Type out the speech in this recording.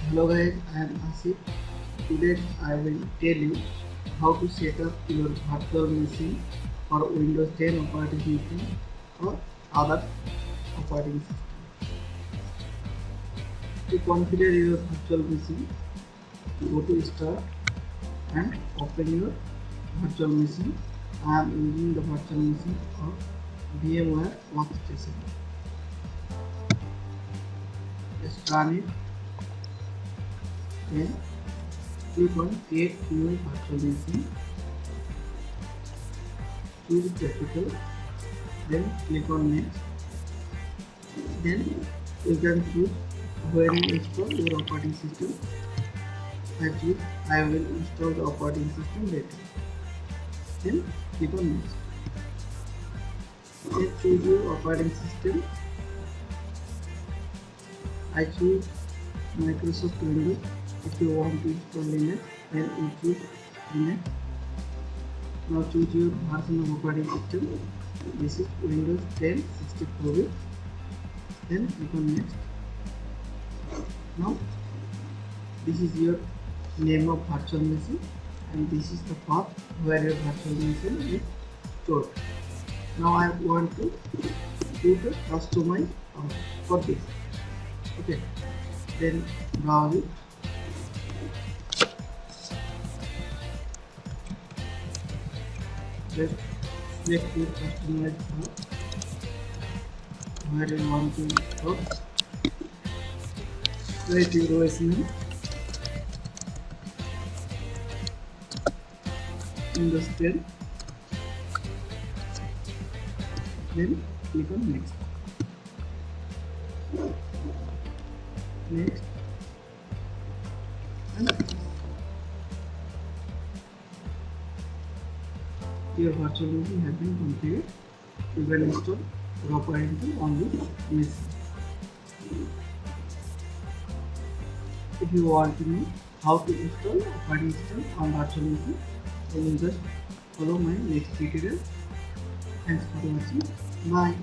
Hello guys, I am Asif. Today I will tell you how to set up your virtual machine for Windows 10 operating system or other operating system. To configure your virtual machine, go to Start and open your virtual machine. I am using the virtual machine of VMware Workstation. Just run it. Then click on create new virtual machine, choose capital, then click on next. Then you can choose where you install your operating system. I will install the operating system later. Then click on next. Then choose your operating system. I choose Microsoft Windows. If you want to install Linux, then you choose Linux. Now choose your version of operating system. This is Windows 10 64-bit. Then click on next. Now this is your name of virtual machine, and this is the path where your virtual machine is stored. Now I want to do the customize for this. Okay, then browse it. Just select your customized path where you want to install. Write your OS name, Windows 10, then click on next. Next, and your virtual machine has been configured. You can install your operating system on this machine. If you want to know how to install operating system on virtual machine, then you just follow my next tutorial. Thanks for watching. Bye.